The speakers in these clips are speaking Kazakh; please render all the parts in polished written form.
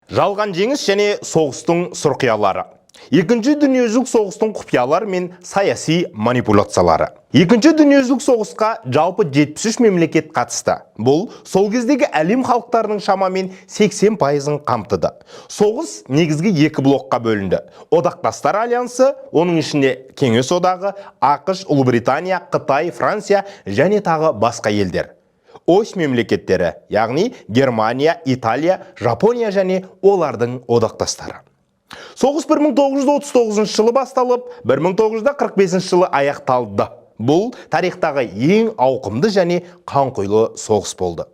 Жалған жеңіс және соғыстың сұрқиялары. Екінші дүниежүзілік соғыстың құпиялары мен саяси манипуляциялары. Екінші дүниежүзілік соғысқа жалпы 73 мемлекет қатысты. Бұл сол кездегі әлем халықтарының шамамен 80%-ын қамтыды. Соғыс негізгі екі блокқа бөлінді. Одақтастар альянсы, оның ішінде Кеңес одағы, ақш, Ұлыбритания, Қытай, Франция және тағы басқа елдер. Ось мемлекеттері, яғни Германия, Италия, Жапония және олардың одақтастары. Соғыс 1939 жылы басталып, 1945 жылы аяқталды. Бұл тарихтағы ең ауқымды және қанқұйлы соғыс болды.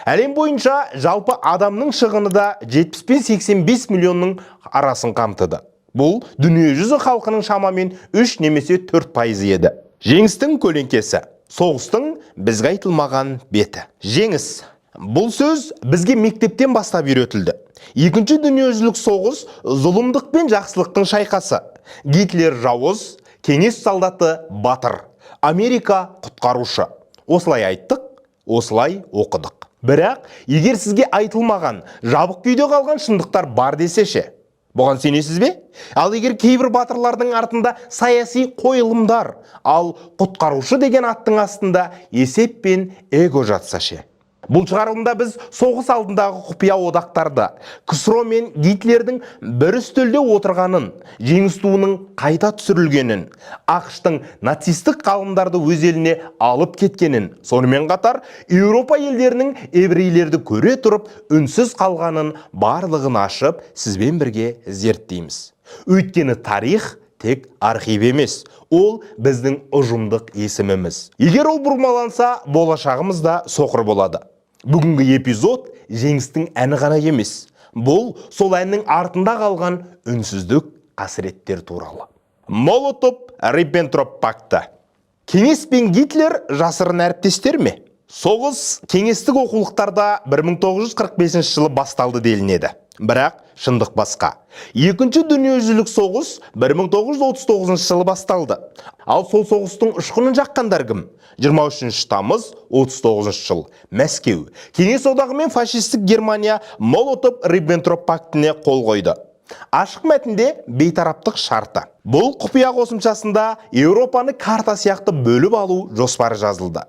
Әлем бойынша жалпы адамның шығыны да 70-85 миллионның арасын қамтыды. Бұл дүниежүзі халқының шамамен 3 немесе 4% еді. Жеңістің көлеңкесі. Соғыстың бізге айтылмаған беті. Жеңіс. Бұл сөз бізге мектептен бастап үйретілді. Екінші дүниежүзілік соғыс зұлымдық пен жақсылықтың шайқасы. Гитлер жауыз, кеңес солдаты батыр, Америка құтқарушы. Осылай айттық, осылай оқыдық. Бірақ егер сізге айтылмаған, жабық күйде қалған шындықтар бар десеше, бұған сенесіз бе? Ал егер кейбір батырлардың артында саяси қойылымдар, ал құтқарушы деген аттың астында есеп пен эго жатса ше? Бұл шығарылымда біз соғыс алдындағы құпия одақтарды, КСРО мен Гитлердің бір үстелде отырғанын, жеңіс туының қайта түсірілгенін, ақштың нацистік қауымдарды өз еліне алып кеткенін, сонымен қатар Еуропа елдерінің еврейлерді көре тұрып үнсіз қалғанын барлығын ашып сізбен бірге зерттейміз. Өйткені тарих тек архив емес, ол біздің ұжымдық есіміміз. Егер ол бұрмаланса, болашағымыз да соқыр болады. Бүгінгі эпизод жеңістің әні ғана емес. Бұл сол әннің артында қалған үнсіздік қасіреттер туралы. Молотов-Риббентроп пакты. Кеңес пен Гитлер жасырын әріптестер ме? Соғыс кеңестік оқулықтарда 1945 жылы басталды делінеді. Бірақ шындық басқа. Екінші дүниежүзілік соғыс 1939 жылы басталды. Ал сол соғыстың ұшқынын жаққандар кім? 23 тамыз 39 жыл. Мәскеу. Кеңес одағы мен фашистік Германия Молотов-Риббентроп пактіне қол қойды. Ашық мәтінде бейтараптық шарты. Бұл құпия қосымшасында Еуропаны карта сияқты бөліп алу жоспары жазылды.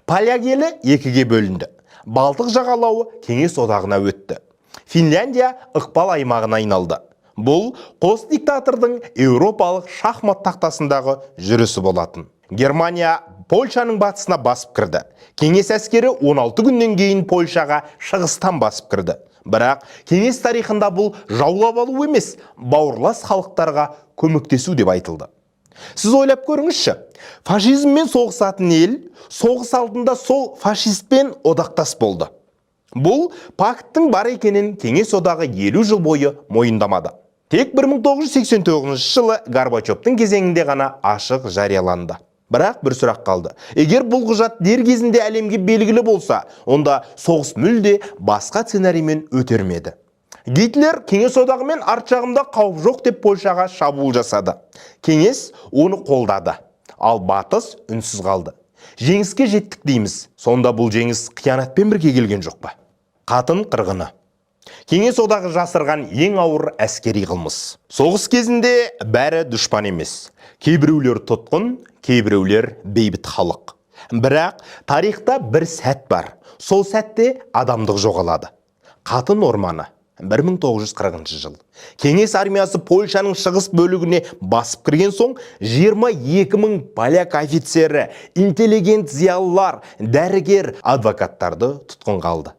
Поляк елі екіге бөлінді. Балтық жағалауы Кеңес одағына өтті. Финляндия ықпал аймағына айналды. Бұл қос диктатордың еуропалық шахмат тақтасындағы жүрісі болатын. Германия Польшаның батысына басып кірді. Кеңес әскері 16 күннен кейін Польшаға шығыстан басып кірді. Бірақ кеңес тарихында бұл жаулап алу емес, бауырлас халықтарға көмектесу деп айтылды. Сіз ойлап көріңізші, фашизммен соғысатын ел соғыс алдында сол фашистпен одақтас болды. Бұл пакттың бар екенін Кеңес одағы 50 жыл бойы мойындамады. Тек 1989 жылы Горбачевтың кезеңінде ғана ашық жарияланды. Бірақ бір сұрақ қалды. Егер бұл құжат дер кезінде әлемге белгілі болса, онда соғыс мүлде басқа сценариймен өтермеді. Гитлер Кеңес одағымен арт жағында қауіп жоқ деп Польшаға шабуыл жасады. Кеңес оны қолдады, ал батыс үнсіз қалды. Жеңіске жеттік дейміз. Сонда бұл жеңіс қиянатпен бірге келген жоқ па? Қатын қырғыны. Кеңес одағы жасырған ең ауыр әскери қылмыс. Соғыс кезінде бәрі дұшпан емес. Кейбіреулер тұтқын, кейбіреулер бейбіт халық. Бірақ тарихта бір сәт бар. Сол сәтте адамдық жоғалады. Қатын орманы. 1940 жыл. Кеңес армиясы Польшаның шығыс бөлігіне басып кірген соң 22 мың поляк офицері, интеллигент зиялылар, дәрігер, адвокаттарды тұтқынға алды.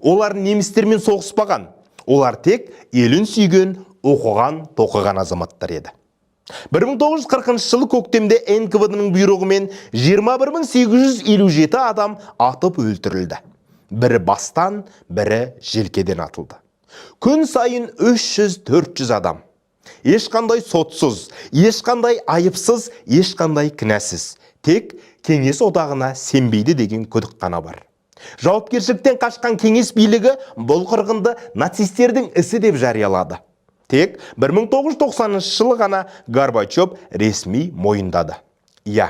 Олар немістермен соғыспаған. Олар тек елін сүйген, оқыған, тоқыған азаматтар еді. 1940 жылы көктемде НКВД-ның бұйрығымен 21857 адам атып өлтірілді. Бірі бастан, бірі желкеден атылды. Күн сайын 300-400 адам. Ешқандай сотсыз, ешқандай айыпсыз, ешқандай кінәсіз. Тек Кеңес одағына сенбейді деген күдік қана бар. Жауапкершіліктен қашқан кеңес билігі бұл қырғынды нацистердің ісі деп жариялады. Тек 1990 жылы ғана Горбачев ресми мойындады. Иә,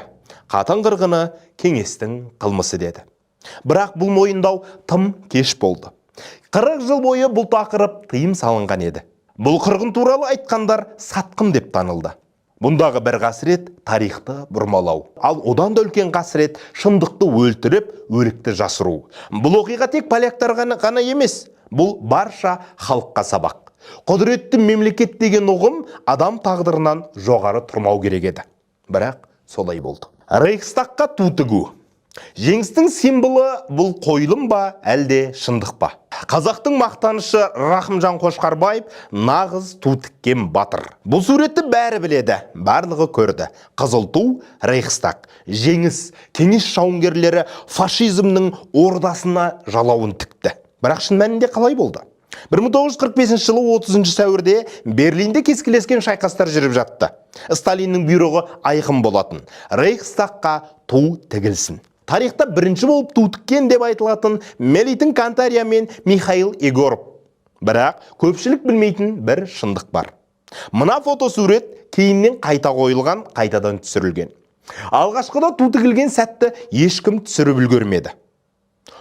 қатын қырғыны кеңестің қылмысы деді. Бірақ бұл мойындау тым кеш болды. 40 жыл бойы бұл тақырып тыйым салынған еді. Бұл қырғын туралы айтқандар сатқын деп танылды. Бұндағы бір қасірет тарихты бұрмалау. Ал одан да үлкен қасірет шындықты өлтіріп, өлікті жасыру. Бұл оқиға тек поляктар ғана емес, бұл барша халыққа сабақ. Құдіретті мемлекет деген ұғым адам тағдырынан жоғары тұрмау керек еді. Бірақ солай болды. Рейхстагқа ту тігу. Жеңістің символы бұл қойылым ба, әлде шындық па? Қазақтың мақтанышы Рахымжан Қошқарбаев нағыз ту тіккен батыр. Бұл суретті бәрі біледі, барлығы көрді. Қызыл ту, Рейхстаг, жеңіс, кеңес жауынгерлері фашизмнің ордасына жалауын тікті. Бірақ шын мәнінде қалай болды? 1945 жылы 30 сәуірде Берлинде кескілескен шайқастар жүріп жатты. Сталиннің бұйрығы айқын болатын. Рейхстагқа ту тігілсін. Тарихта бірінші болып ту тіккен деп айтылатын Мелитин Кантария мен Михаил Егоров. Бірақ көпшілік білмейтін бір шындық бар. Мына фотосурет кейіннен қайта қойылған, қайтадан түсірілген. Алғашқыда ту тігілген сәтті ешкім түсіріп үлгермеді.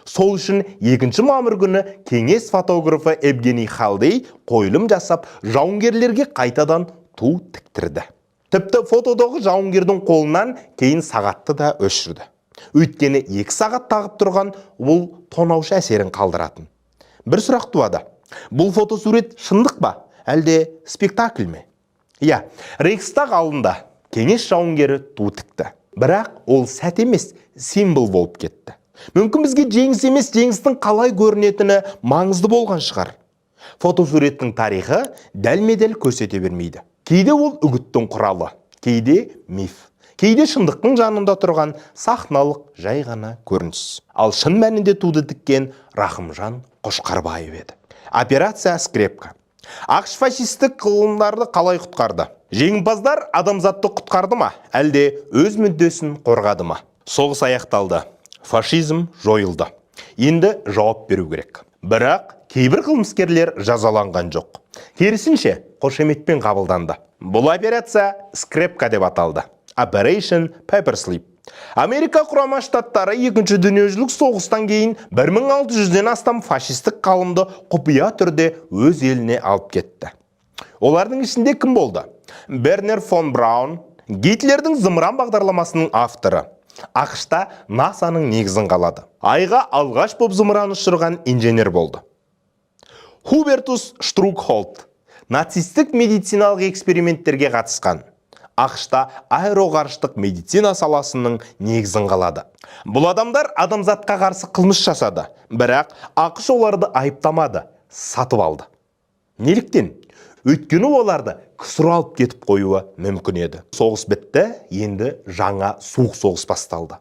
Сол үшін 2 мамыр күні кеңес фотографы Евгений Халдей қойылым жасап, жауынгерлерге қайтадан ту тіктірді. Тіпті фотодағы жауынгердің қолынан кейін сағатты да өшірді. Өйткені 2 сағат тағып тұрған бұл тонаушы әсерін қалдыратын. Бір сұрақ туады. Бұл фотосурет шындық ба, әлде спектакль ме? Иә, Рейхстаг алдында кеңес жауынгері ту тікті. Бірақ ол сәт емес, символ болып кетті. Мүмкін бізге жеңіс емес, жеңістің қалай көрінетіні маңызды болған шығар. Фотосуреттің тарихы дәлме-дәл көрсете бермейді. Кейде ол үгіттің құралы, кейде миф, кейде шындықтың жанында тұрған сахналық жай ғана көрініс. Ал шын мәнінде туды тіккен Рахымжан Қошқарбаев еді. Операция Скрепка. Ақш фашистік қылымдарды қалай құтқарды? Жеңімпаздар адамзатты құтқарды ма, әлде өз мүддесін қорғады ма? Соғыс аяқталды. Фашизм жойылды. Енді жауап беру керек. Бірақ кейбір қылмыскерлер жазаланған жоқ. Керісінше, қошеметпен қабылданды. Бұл операция Скрепка деп аталды. Operation Paperclip. Америка құрама штаттары 2-ші дүниежүзілік соғыстан кейін 1600-ден астам фашистік қауымды құпия түрде өз еліне алып кетті. Олардың ішінде кім болды? Вернер фон Браун, Гитлердің зымыран бағдарламасының авторы. ақш-та НАСА-ның негізін қалады. Айға алғаш боп зымыран ұшырған инженер болды. Хубертус Штрукхолд нацистік медициналық эксперименттерге қатысқан. ақш-та аэроғарыштық медицина саласының негізін қалады. Бұл адамдар адамзатқа қарсы қылмыс жасады, бірақ ақш оларды айыптамады, сатып алды. Неліктен? Өйткені оларды ксро алып кетіп қоюы мүмкін еді. Соғыс бітті, енді жаңа суық соғыс басталды.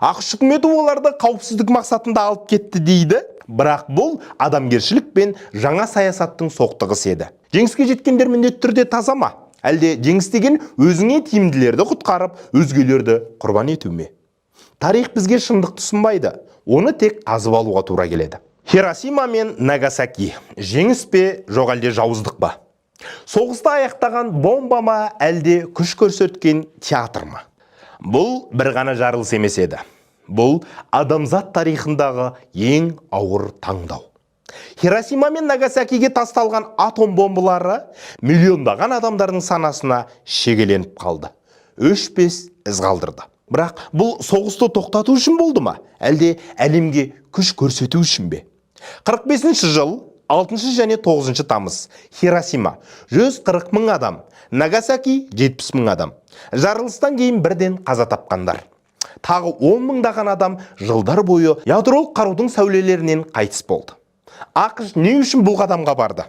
ақш үкіметі оларды қауіпсіздік мақсатында алып кетті дейді, бірақ бұл адамгершілік пен жаңа саясаттың соқтығысы еді. Жеңіске жеткендер міндетті түрде таза ма? Әлде жеңіс деген өзіңе тиімділерді құтқарып, өзгелерді құрбан ету ме? Тарих бізге шындықты ұсынбайды, оны тек қазып алуға тура келеді. Хиросима мен Нагасаки жеңіс пе, жоқ әлде жауыздық ба? Соғыста аяқтаған бомба ма, әлде күш көрсеткен театр ма? Бұл бір ғана жарылыс емес еді. Бұл адамзат тарихындағы ең ауыр таңдау. Хиросима мен Нагасакиге тасталған атом бомбалары миллиондаған адамдардың санасына шегеленіп қалды. Өшпес із қалдырды. Бірақ бұл соғысты тоқтату үшін болды ма? Әлде әлемге күш көрсету үшін бе? 45 жыл 6 және 9 тамыз Хиросима 140 мың адам, Нагасаки 70 мың адам. Жарылыстан кейін бірден қаза тапқандар. Тағы 10 мыңдаған адам жылдар бойы ядролық қарудың сәулелерінен қайтыс болды. ақш не үшін бұл қадамға барды?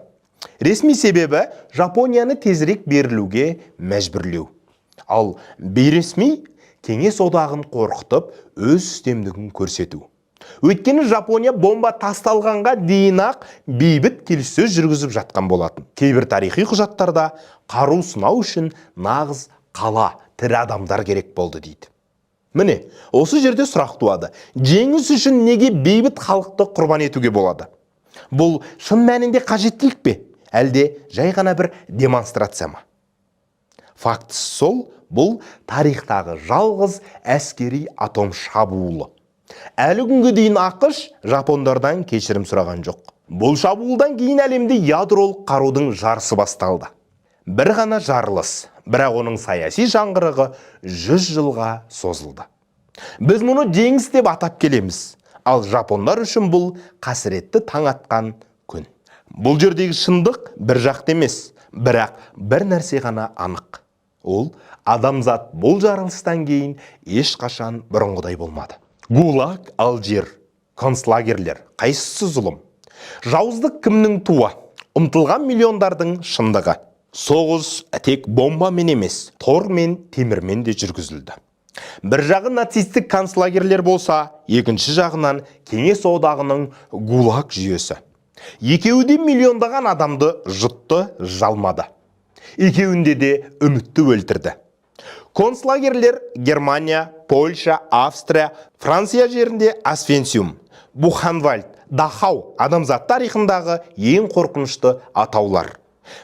Ресми себебі Жапонияны тезірек берілуге мәжбүрлеу. Ал бейресми кеңес одағын қорқытып, өз үстемдігін көрсету. Өйткені Жапония бомба тасталғанға дейін-ақ бейбіт келіссөз жүргізіп жатқан болатын. Кейбір тарихи құжаттарда қару сынау үшін нағыз қала, тірі адамдар керек болды дейді. Міне, осы жерде сұрақ туады. Жеңіс үшін неге бейбіт халықты құрбан етуге болады? Бұл шын мәнінде қажеттілік пе? Әлде жай ғана бір демонстрация ма? Фактысы сол, бұл тарихтағы жалғыз әскери атом шабуылы. Әлі күнге дейін ақш жапондардан кешірім сұраған жоқ. Бұл шабуылдан кейін әлемде ядролық қарудың жарысы басталды. Бір ғана жарылыс, бірақ оның саяси жаңғырығы 100 жылға созылды. Біз мұны жеңіс деп атап келеміз, ал жапондар үшін бұл қасіретті таң атқан күн. Бұл жердегі шындық бір жақты емес, бірақ бір нәрсе ғана анық. Ол адамзат бұл жарылыстан кейін ешқашан бұрынғыдай болмады. ГУЛАГ, Алжир, концлагерлер, қайсысы зұлым? Жауыздық кімнің туы? Ұмтылған миллиондардың шындығы. Соғыс тек бомбамен емес, тор мен темірмен де жүргізілді. Бір жағы нацистік концлагерлер болса, екінші жағынан Кеңес одағының ГУЛАГ жүйесі. Екеуі де миллиондаған адамды жұтты, жалмады. Екеуінде де үмітті өлтірді. Концлагерлер Германия, Польша, Австрия, Франция жерінде Освенцим, Бухенвальд, Дахау адамзат тарихындағы ең қорқынышты атаулар.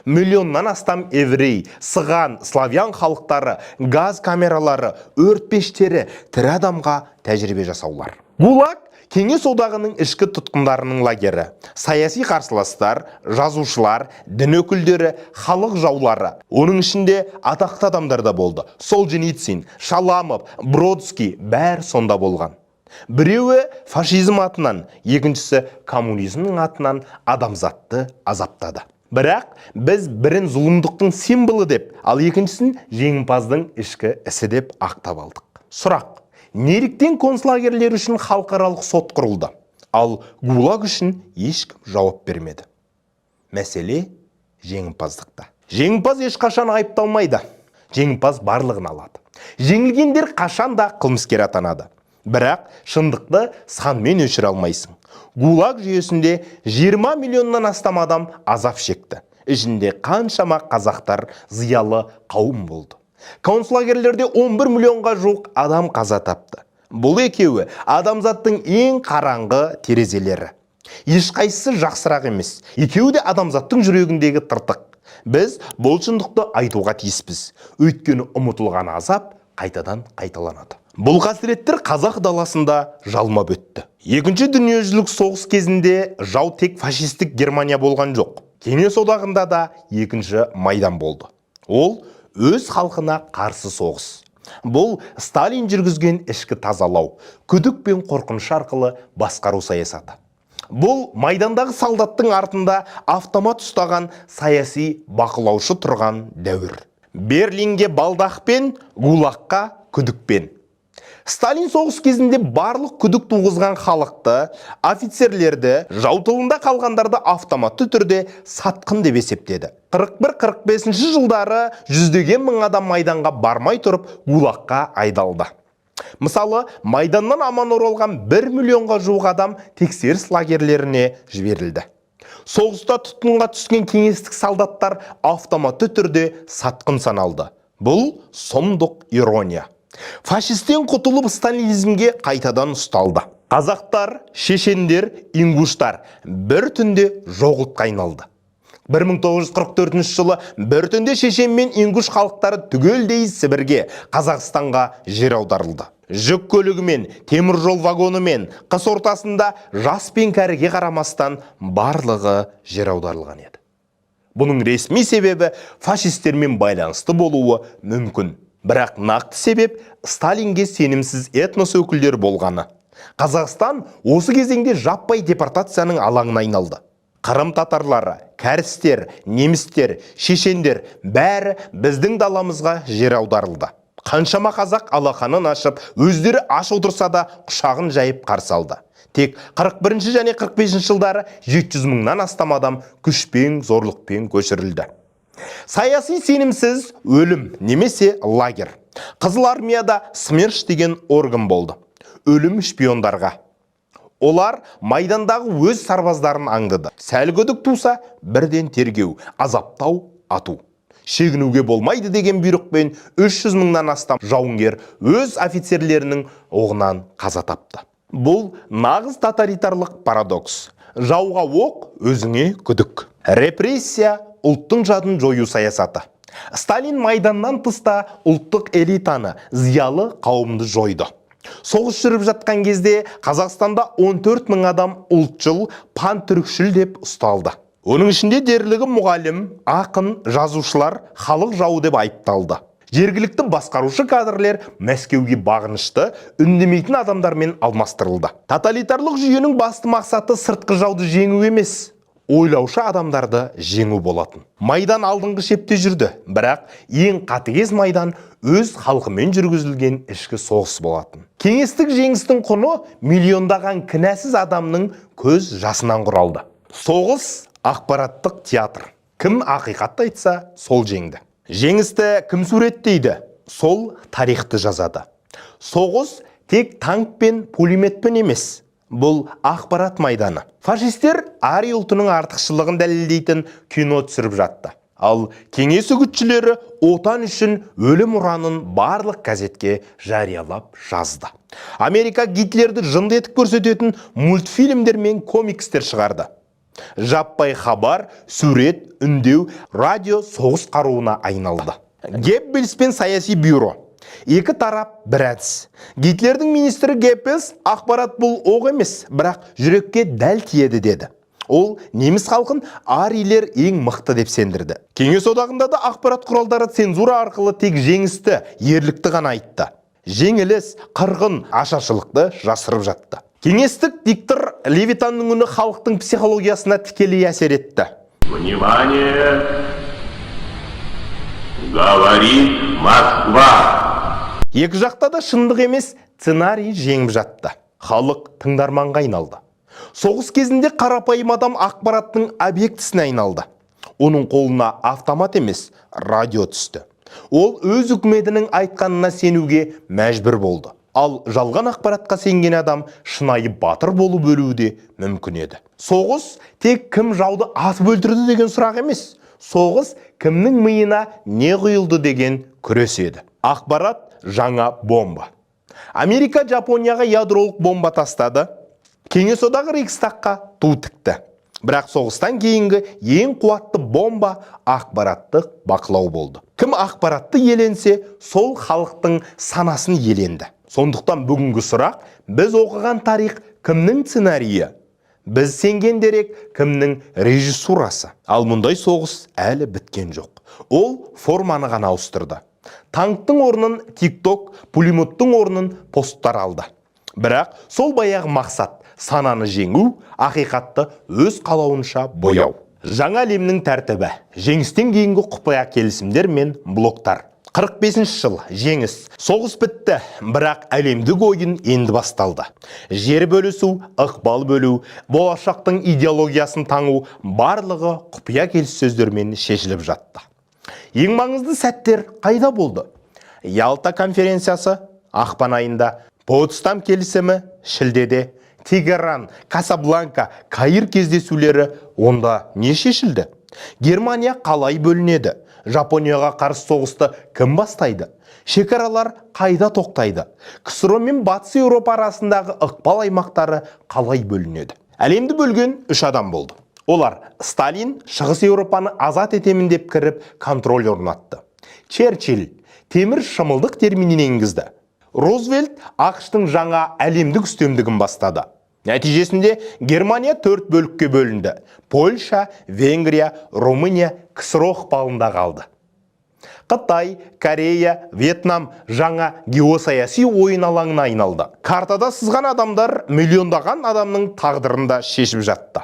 Миллионнан астам еврей, сыған, славян халықтары, газ камералары, өрт пештері, тірі адамға тәжірибе жасаулар. ГУЛАГ Кеңес одағының ішкі тұтқындарының лагері. Саяси қарсыластар, жазушылар, дін өкілдері, халық жаулары. Оның ішінде атақты адамдар да болды. Солженицин, Шаламов, Бродский бәр сонда болған. Біреуі фашизм атынан, екіншісі коммунизмнің атынан адамзатты азаптады. Бірақ біз бірін зұлымдықтың символы деп, ал екіншісін жеңімпаздың ішкі ісі деп ақтап алдық. Сұрақ: неліктен концлагерлер үшін халықаралық сот құрылды, ал ГУЛАГ үшін ешкім жауап бермеді? Мәселе жеңімпаздықта. Жеңімпаз ешқашан айыпталмайды. Жеңімпаз барлығын алады. Жеңілгендер қашан да қылмыскер атанады. Бірақ шындықты санмен өшіре алмайсың. ГУЛАГ жүйесінде 20 миллионнан астам адам азап шекті. Ішінде қаншама қазақтар зиялы қауым болды. Концлагерлерде 11 миллионға жуық адам қаза тапты. Бұл екеуі адамзаттың ең қараңғы терезелері. Ешқайсысы жақсырақ емес. Екеуі де адамзаттың жүрегіндегі тыртық. Біз бұл шындықты айтуға тиіспіз. Өйткені ұмытылған азап қайтадан қайталанады. Бұл қасіреттер қазақ даласында жалмап өтті. Екінші дүниежүзілік соғыс кезінде жау тек фашистік Германия болған жоқ. Кеңес одағында да екінші майдан болды. Ол өз халқына қарсы соғыс. Бұл Сталин жүргізген ішкі тазалау, күдік пен қорқыныш арқылы басқару саясаты. Бұл майдандағы солдаттың артында автомат ұстаған саяси бақылаушы тұрған дәуір. Берлинге балдақпен, ГУЛАГқа күдікпен. Сталин соғыс кезінде барлық күдік туғызған халықты, офицерлерді, жау тылында қалғандарды автоматты түрде сатқын деп есептеді. 41-45 жылдары жүздеген мың адам майданға бармай тұрып ГУЛАГқа айдалды. Мысалы, майданнан аман оралған 1 миллионға жуық адам тексеріс лагерлеріне жіберілді. Соғыста тұтқынға түскен кеңестік солдаттар автоматты түрде сатқын саналды. Бұл сұмдық ирония. Фашистен құтылып сталинизмге қайтадан ұсталды. Қазақтар, шешендер, ингуштар бір түнде жоғалтқа айналды. 1944 жылы бір түнде шешен мен ингуш халықтары түгелдей Сібірге, Қазақстанға жер аударылды. Жүк көлігімен, теміржол вагонымен, қыс ортасында жас пен кәріге қарамастан барлығы жер аударылған еді. Бұның ресми себебі фашистермен байланысты болуы мүмкін. Бірақ нақты себеп Сталинге сенімсіз этнос өкілдері болғаны. Қазақстан осы кезеңде жаппай депортацияның алаңына айналды. Қырым татарлары, кәрістер, немістер, шешендер бәрі біздің даламызға жер аударылды. Қаншама қазақ алақанын ашып, өздері аш отырса да құшағын жайып қарсы алды. Тек 41 және 45 жылдары 700 мыңнан астам адам күшпен, зорлықпен көшірілді. Саяси сенімсіз өлім немесе лагер. Қызыл армияда СМЕРШ деген орган болды. Өлім шпиондарға. Олар майдандағы өз сарбаздарын аңдыды. Сәл күдік туса, бірден тергеу, азаптау, ату. Шегінуге болмайды деген бұйрықпен 300 мыңнан астам жауынгер өз офицерлерінің оғынан қаза тапты. Бұл нағыз тоталитарлық парадокс. Жауға оқ, өзіңе күдік. Репрессия ұлттың жадын жою саясаты. Сталин майданнан тыста ұлттық элитаны, зиялы қауымды жойды. Соғыс жүріп жатқан кезде Қазақстанда 14 мың адам ұлтшыл, пантүрікшіл деп ұсталды. Оның ішінде дерлігі мұғалім, ақын, жазушылар халық жауы деп айыпталды. Жергілікті басқарушы кадрлер Мәскеуге бағынышты, үндемейтін адамдармен алмастырылды. Тоталитарлық жүйенің басты мақсаты сыртқы жауды жеңу емес, ойлаушы адамдарды жеңу болатын. Майдан алдыңғы шепте жүрді, бірақ ең қатыгез майдан өз халқымен жүргізілген ішкі соғыс болатын. Кеңестік жеңістің құны миллиондаған кінәсіз адамның көз жасынан құралды. Соғыс ақпараттық театр. Кім ақиқатты айтса, сол жеңді. Жеңісті кім суреттейді? Сол тарихты жазады. Соғыс тек танк пен пулеметпен емес. Бұл ақпарат майданы. Фашистер арий ұлтының артықшылығын дәлелдейтін кино түсіріп жатты. Ал кеңес үгітшілері отан үшін өлім ұранын барлық газетке жариялап жазды. Америка Гитлерді жынды етіп көрсететін мультфильмдер мен комикстер шығарды. Жаппай хабар, сурет, үндеу, радио соғыс қаруына айналды. Геббельс пен саяси бюро. Екі тарап бір әдіс. Гитлердің министрі Геббельс ақпарат бұл оқ емес, бірақ жүрекке дәл тиеді деді. Ол неміс халқын арийлер ең мықты деп сендірді. Кеңес одағында да ақпарат құралдары цензура арқылы тек жеңісті, ерлікті ғана айтты. Жеңіліс, қырғын, ашаршылықты жасырып жатты. Кеңестік диктор Левитанның үні халықтың психологиясына тікелей әсер етті. Внимание! Говорит Москва! Екі жақта да шындық емес сценарий жеңіп жатты. Халық тыңдарманға айналды. Соғыс кезінде қарапайым адам ақпараттың объектісіне айналды. Оның қолына автомат емес, радио түсті. Ол өз үкіметінің айтқанына сенуге мәжбүр болды. Ал жалған ақпаратқа сенген адам шынайы батыр болып өлуі де мүмкін еді. Соғыс тек кім жауды атып өлтірді деген сұрақ емес. Соғыс кімнің миына не құйылды деген күрес еді. Ақпарат жаңа бомба. Америка Жапонияға ядролық бомба тастады. Кеңес одағы Рейхстагқа ту тікті. Бірақ соғыстан кейінгі ең қуатты бомба ақпараттық бақылау болды. Кім ақпаратты еленсе, сол халықтың санасын еленді. Сондықтан бүгінгі сұрақ, біз оқыған тарих кімнің сценарийі? Біз сенген дерек кімнің режиссурасы? Ал мұндай соғыс әлі біткен жоқ. Ол форманы ғана ауыстырды. Танктың орнын TikTok, пулеметтің орнын посттар алды. Бірақ сол баяғы мақсат сананы жеңу, ақиқатты өз қалауынша бояу. Жаңа әлемнің тәртібі, жеңістен кейінгі құпия келісімдер мен блоктар. 45 жыл жеңіс. Соғыс бітті, бірақ әлемдік ойын енді басталды. Жер бөлісу, ықпал бөлу, болашақтың идеологиясын таңу барлығы құпия келіссөздермен шешіліп жатты. Ең маңызды сәттер қайда болды? Ялта конференциясы ақпан айында, Потсдам келісімі шілдеде, Тегеран, Касабланка, Каир кездесулері онда не шешілді? Германия қалай бөлінеді? Жапонияға қарсы соғысты кім бастайды? Шекаралар қайда тоқтайды? КСРО мен Батыс Еуропа арасындағы ықпал аймақтары қалай бөлінеді? Әлемді бөлген 3 адам болды. Олар Сталин Шығыс Еуропаны азат етемін деп кіріп контроль орнатты. Черчилль темір шымылдық терминін енгізді. Рузвельт ақштың жаңа әлемдік үстемдігін бастады. Нәтижесінде Германия 4 бөлікке бөлінді. Польша, Венгрия, Румыния КСРО ықпалында қалды. Қытай, Корея, Вьетнам жаңа геосаяси ойын алаңына айналды. Картада сызған адамдар миллиондаған адамның тағдырында шешіп жатты.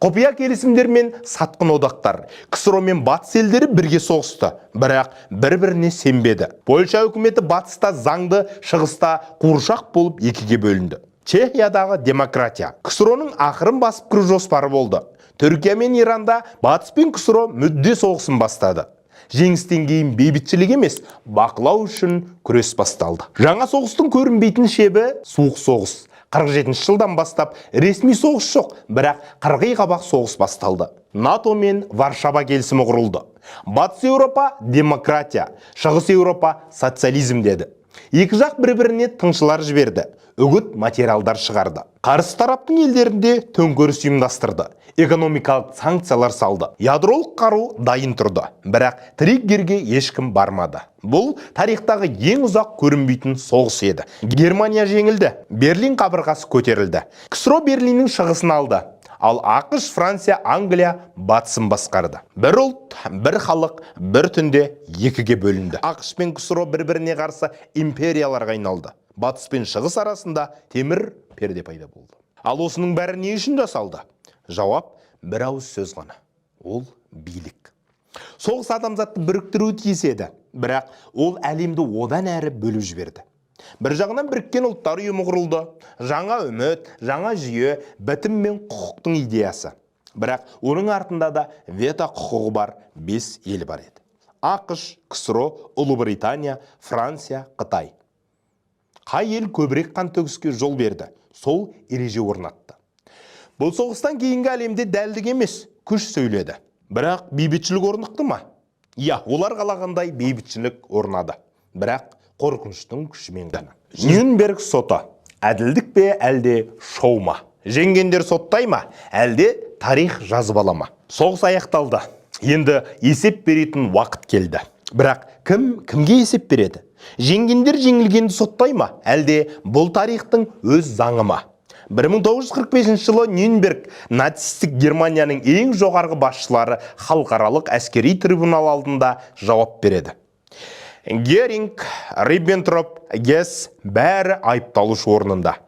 Құпия келісімдер мен сатқын одақтар. КСРО мен батыс елдері бірге соғысты, бірақ бір-біріне сенбеді. Польша үкіметі батыста заңды, шығыста қуыршақ болып екіге бөлінді. Чехиядағы демократия. КСРОның ақырын басып кіру жоспары болды. Түркия мен Иранда батыс пен КСРО мүдде соғысын бастады. Жеңістен кейін бейбітшілік емес, бақылау үшін күрес басталды. Жаңа соғыстың көрінбейтін шебі суық соғыс. 47 жылдан бастап ресми соғыс жоқ, бірақ қырғи қабақ соғыс басталды. НАТО мен Варшава келісімі құрылды. Батыс Еуропа демократия, Шығыс Еуропа социализм деді. Екі жақ бір-біріне тыңшылар жіберді, үгіт материалдар шығарды. Қарсы тараптың елдерінде төңкеріс ұйымдастырды. Экономикалық санкциялар салды. Ядролық қару дайын тұрды. Бірақ триггерге ешкім бармады. Бұл тарихтағы ең ұзақ көрінбейтін соғыс еді. Германия жеңілді. Берлин қабырғасы көтерілді. КСРО Берлиннің шығысын алды. Ал ақш, Франция, Англия батысын басқарды. Бір ұлт, бір халық, бір түнде екіге бөлінді. ақш пен КСРО бір-біріне қарсы империяларға айналды. Батыс пен шығыс арасында темір перде пайда болды. Ал осының бәрі не үшін жасалды? Жауап бір ауыз сөз ғана. Ол билік. Соғыс адамзатты біріктіруі тиіс еді, бірақ ол әлемді одан әрі бөліп жіберді. Бір жағынан біріккен ұлттар ұйымы құрылды. Жаңа үміт, жаңа жүйе, бітім мен құқықтың идеясы. Бірақ оның артында да вето құқығы бар 5 ел бар еді. ақш, КСРО, Ұлыбритания, Франция, Қытай. Қай ел көбірек қан төгіске жол берді? Сол ереже орнатты. Бұл соғыстан кейінгі әлемде дәлдік емес, күш сөйледі. Бірақ бейбітшілік орнықты ма? Иә, олар қалағандай бейбітшілік орнады. Бірақ қорқыныштың күшімен ғана. Нюрнберг соты. Әділдік пе, әлде шоу ма? Жеңгендер соттай ма, әлде тарих жазып ала ма? Соғыс аяқталды. Енді есеп беретін уақыт келді. Бірақ кімге есеп береді? Жеңгендер жеңілгенді соттай ма, әлде бұл тарихтың өз заңы ма? 1945 жылы Нюрнберг нацистік Германияның ең жоғарғы басшылары халықаралық әскери трибунал алдында жауап береді. Геринг, Риббентроп, Гесс бәрі айыпталушы орнында.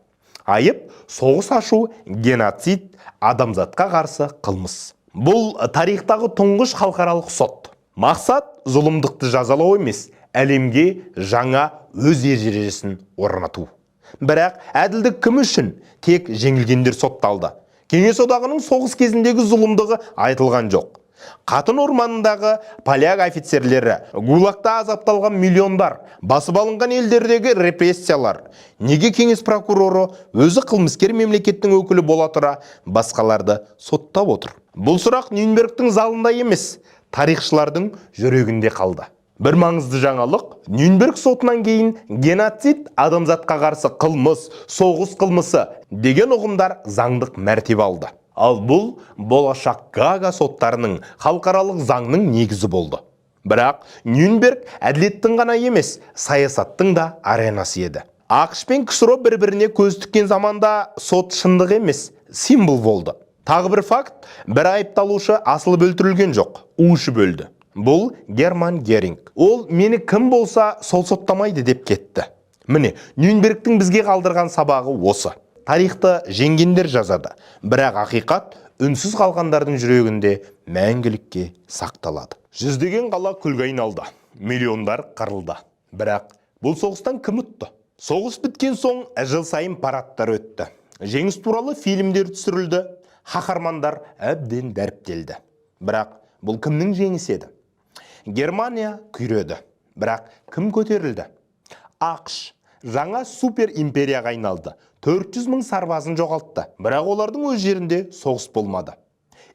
Айып соғыс ашу, геноцид, адамзатқа қарсы қылмыс. Бұл тарихтағы тұңғыш халықаралық сот. Мақсат зұлымдықты жазалау емес, әлемге жаңа өз ережесін орнату. Бірақ әділдік кім үшін? Тек жеңілгендер сотталды. Кеңес одағының соғыс кезіндегі зұлымдығы айтылған жоқ. Қатын орманындағы поляк офицерлері, гулагта азапталған миллиондар, басып алынған елдердегі репрессиялар. Неге кеңес прокуроры өзі қылмыскер мемлекеттің өкілі бола тұра басқаларды соттап отыр? Бұл сұрақ Нюрнбергтің залында емес, тарихшылардың жүрегінде қалды. Бір маңызды жаңалық, Нюрнберг сотынан кейін геноцид, адамзатқа қарсы қылмыс, соғыс қылмысы деген ұғымдар заңдық мәртебе алды. Ал бұл болашақ Гага соттарының халықаралық заңның негізі болды. Бірақ Нюрнберг әділеттің ғана емес, саясаттың да аренасы еді. ақш пен КСРО бір-біріне көз тіккен заманда сот шындық емес, символ болды. Тағы бір факт, бір айыпталушы асылып өлтірілген жоқ, уышып өлді. Бұл Герман Геринг. Ол мені кім болса сол соттамайды деп кетті. Міне, Нюрнбергтің бізге қалдырған сабағы осы. Тарихты жеңгендер жазады, бірақ ақиқат үнсіз қалғандардың жүрегінде мәңгілікке сақталады. Жүздеген қала күлге айналды, миллиондар қырылды. Бірақ бұл соғыстан кім ұтты? Соғыс біткен соң жыл сайын парадтар өтті. Жеңіс туралы фильмдер түсірілді, қаһармандар әбден дәріптелді. Бірақ бұл кімнің жеңісі еді? Германия күйреді, бірақ кім көтерілді? ақш жаңа супер империяға айналды. 400 мың сарбазын жоғалтты, бірақ олардың өз жерінде соғыс болмады.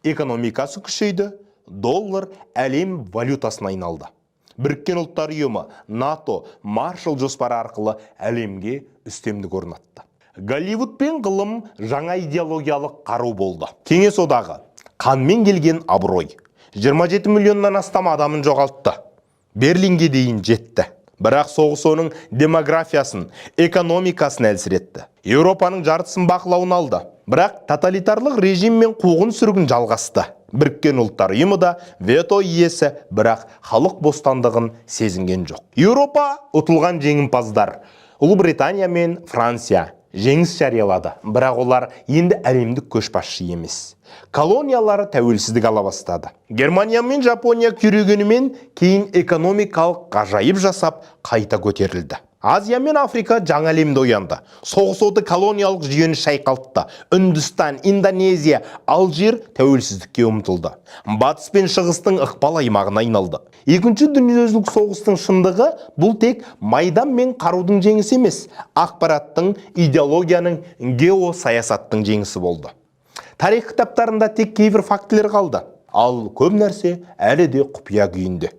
Экономикасы күшейді, доллар әлем валютасына айналды. Біріккен ұлттар ұйымы, НАТО, Маршалл жоспары арқылы әлемге үстемдік орнатты. Голливуд пен ғылым жаңа идеологиялық қару болды. Кеңес одағы қанмен келген абырой. 27 миллионнан астам адамын жоғалтты. Берлинге дейін жетті. Бірақ соғыс оның демографиясын, экономикасын әлсіретті. Еуропаның жартысын бақылауын алды. Бірақ тоталитарлық режим мен қуғын сүргін жалғасты. Біріккен ұлттар ұйымы да вето иесі, бірақ халық бостандығын сезінген жоқ. Еуропа ұтылған жеңімпаздар. Ұлыбритания мен Франция жеңіс жариялады, бірақ олар енді әлемдік көшбасшы емес. Колониялары тәуелсіздік ала бастады. Германия мен Жапония күйрегенімен кейін экономикалық ғажайып жасап қайта көтерілді. Азия мен Африка жаңа әлемде оянды. Соғыс оты колониялық жүйені шайқалтты. Үндістан, Индонезия, Алжир тәуелсіздікке ұмтылды. Батыс пен шығыстың ықпал аймағына айналды. Екінші дүниежүзілік соғыстың шындығы бұл тек майдан мен қарудың жеңісі емес, ақпараттың, идеологияның, геосаясаттың жеңісі болды. Тарих кітаптарында тек кейбір фактілер қалды, ал көп нәрсе әлі де құпия күйінде.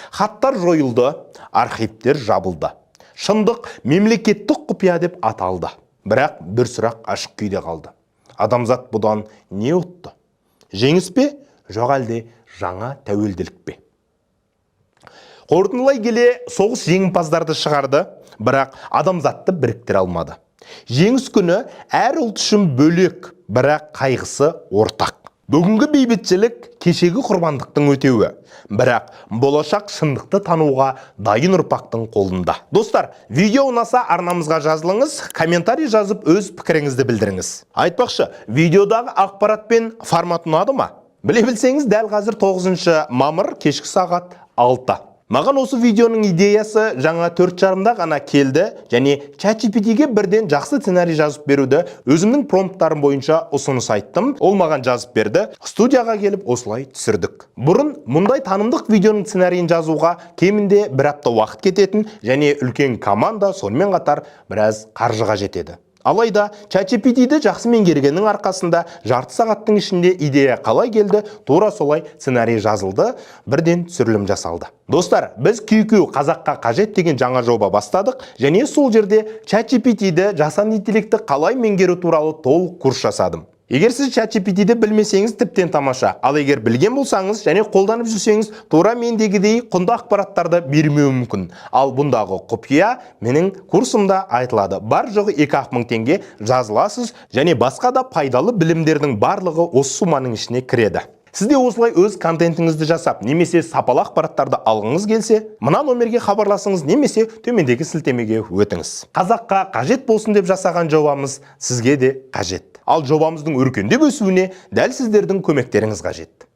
Хаттар жойылды, архивтер жабылды. Шындық мемлекеттік құпия деп аталды. Бірақ бір сұрақ ашық күйде қалды. Адамзат бұдан не ұтты? Жеңіс пе? Жоқ әлде жаңа тәуелділік пе? Қорытындылай келе, соғыс жеңімпаздарды шығарды, бірақ адамзатты біріктіре алмады. Жеңіс күні әр ұлт үшін бөлек, бірақ қайғысы ортақ. Бүгінгі бейбітшілік кешегі құрбандықтың өтеуі, бірақ болашақ шындықты тануға дайын ұрпақтың қолында. Достар, видео ұнаса арнамызға жазылыңыз, комментарий жазып өз пікіріңізді білдіріңіз. Айтпақшы, видеодағы ақпарат пен формат ұнады ма? Біле білсеңіз, дәл қазір 9 мамыр кешкі сағат 6. Маған осы видеоның идеясы жаңа 4,5-да ғана келді, және ChatGPT-ге бірден жақсы сценарий жазып беруді өзімнің промпттарым бойынша ұсыныс айттым. Ол маған жазып берді. Студияға келіп осылай түсірдік. Бұрын мұндай танымдық видеоның сценарийін жазуға кемінде 1 апта уақыт кететін, және үлкен команда, сонымен қатар біраз қаржыға жетеді. Алайда ChatGPT-ді жақсы меңгергеннің арқасында жарты сағаттың ішінде идея қалай келді, тура солай сценарий жазылды, бірден түсірілім жасалды. Достар, біз QQ қазаққа қажет деген жаңа жоба бастадық, және сол жерде ChatGPT-ді жасанды интеллектті қалай меңгеру туралы толық курс жасадым. Егер сіз ChatGPT-ді білмесеңіз, тіптен тамаша. Ал егер білген болсаңыз және қолданып жүрсеңіз, тура мендегідей құнды ақпараттарды бермеуі мүмкін. Ал бұндағы құпия менің курсымда айтылады. Бар жоғы 2-ақ мың теңге жазыласыз, және басқа да пайдалы білімдердің барлығы осы суманың ішіне кіреді. Сізде осылай өз контентіңізді жасап, немесе сапалы ақпараттарды алғыңыз келсе, мына номерге хабарласыңыз, немесе төмендегі сілтемеге өтіңіз. Қазаққа қажет болсын деп жасаған жобамыз сізге де қажет. Ал жобамыздың өркендеп өсуіне дәл сіздердің көмектеріңіз қажет.